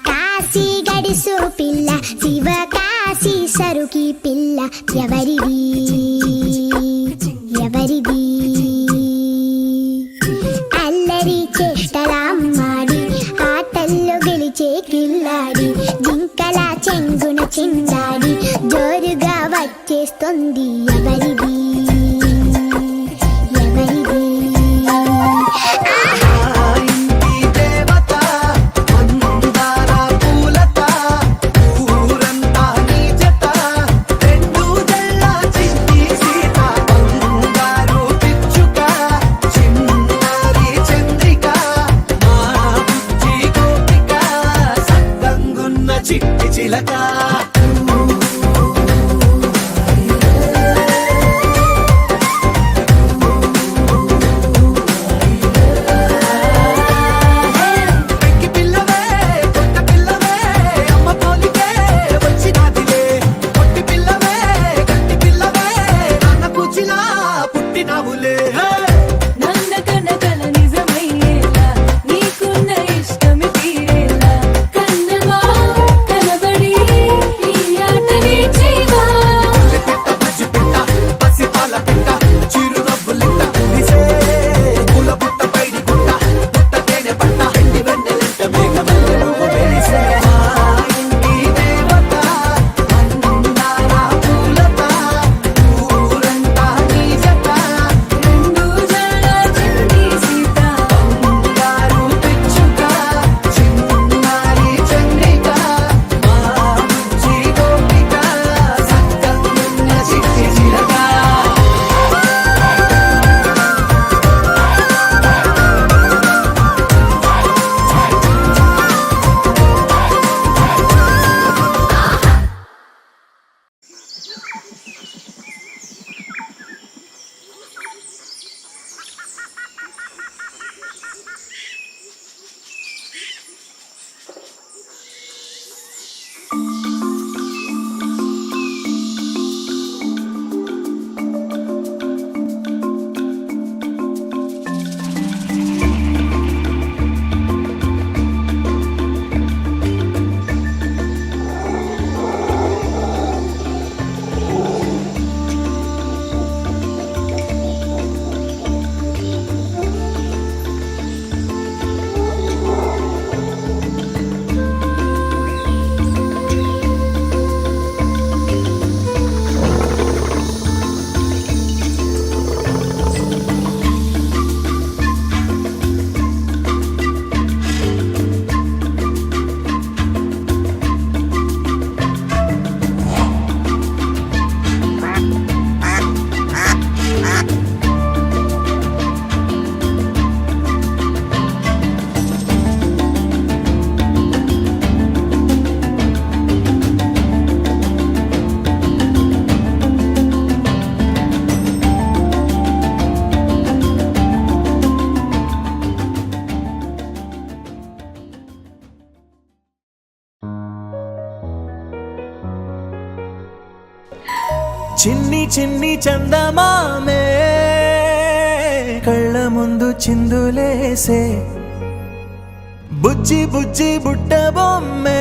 కాశీ గడిసు పిల్ల శివ కాశీ సరుకి పిల్ల ఎవరిది ఎవరిది అల్లరి చేష్టలామ్మాడి ఆటల్లో గెలిచే కిల్లాడి జింకల చెంగున చిందాడి జోరుగా వచ్చేస్తుంది ఎవరిది ఎవరిది చిన్ని చిన్ని చందమామే కళ్ళ ముందు చిందులేసే బుజ్జి బుజ్జి బుట్ట బొమ్మే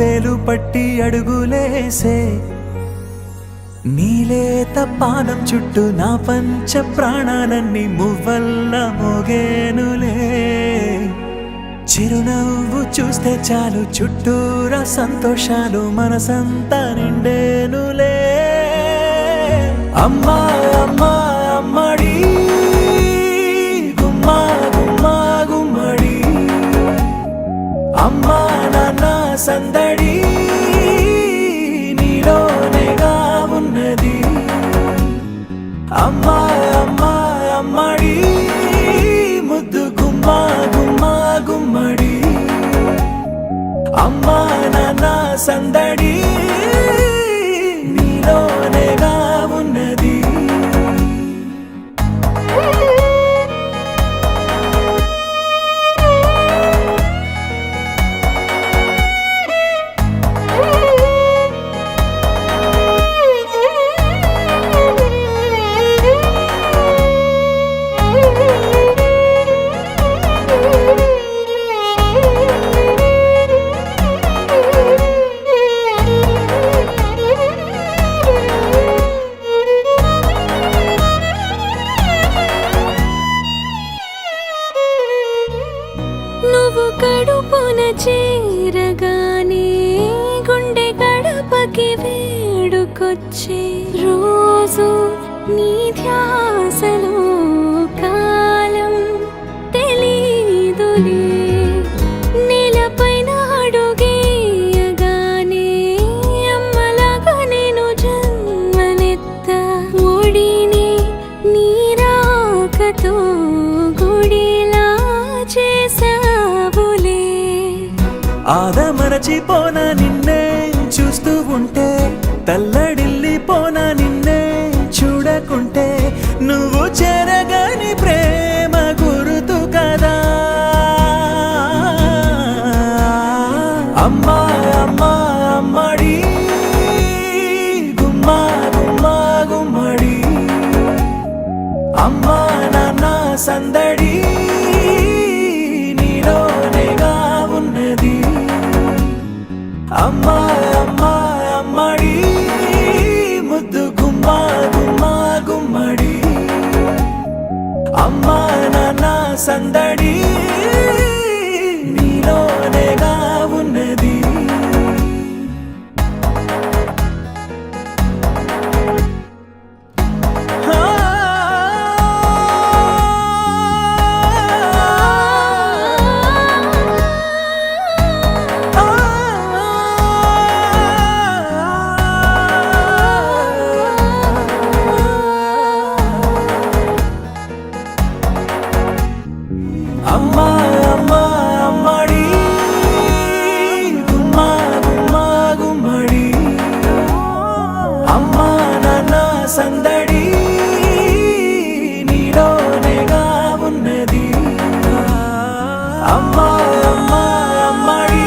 వేలు పట్టి అడుగులేసే నీలేత పానం చుట్టూ నా పంచ ప్రాణాలన్నీ మువ్వల్ల మోగేనులే చిరునవ్వు చూస్తే చాలు చుట్టూరా సంతోషాలు మనసంతా నిండేనులే అమ్మా అమ్మా అమ్మడి గుమ్మా గుమ్మా గుమ్మడి అమ్మా నాన్న సందడి నీలోనేగా ఉన్నది అమ్మా అమ్మా అమ్మడి ముద్దు గుమ్మా గుమ్మా గుమ్మడి అమ్మా నాన్న సందడి నీలోనేగా ఉన్నది కలకి వేడుకొచ్చే రోజు నీ ధ్యాసలో కాలం తెలీదులే నేలపైన అడుగేయగానే అమ్మలాగా నేను జన్మనెత్త ఒడిని నీరాకతో గుడిలా చేసావులే ఆదమరచిపోనా నిన్నే చూస్తూ ఉంటే తల్లడిల్లిపోనా నిన్నే చూడకుంటే నువ్వు చెరగని ప్రేమ గుర్తు కదా అమ్మా అమ్మా అమ్మడి గుమ్మా గుమ్మా గుమ్మడి అమ్మా నాన్న సందడి నీలోనేగా ఉన్నది అమ్మా అమ్మా అమ్మడి ముద్దు గుమ్మా గుమ్మా గుమ్మడి అమ్మా నాన్న సందడి నీలోనేగా ఉన్నది అమ్మా అమ్మా అమ్మడి గుమ్మా గుమ్మా గుమ్మడి అమ్మా నాన్న సందడి నీలోనేగా ఉన్నది అమ్మా అమ్మా అమ్మడి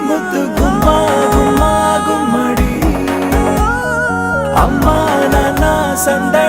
ముద్దు గుమ్మా గుమ్మా గుమ్మడి అమ్మా నాన్న సందడి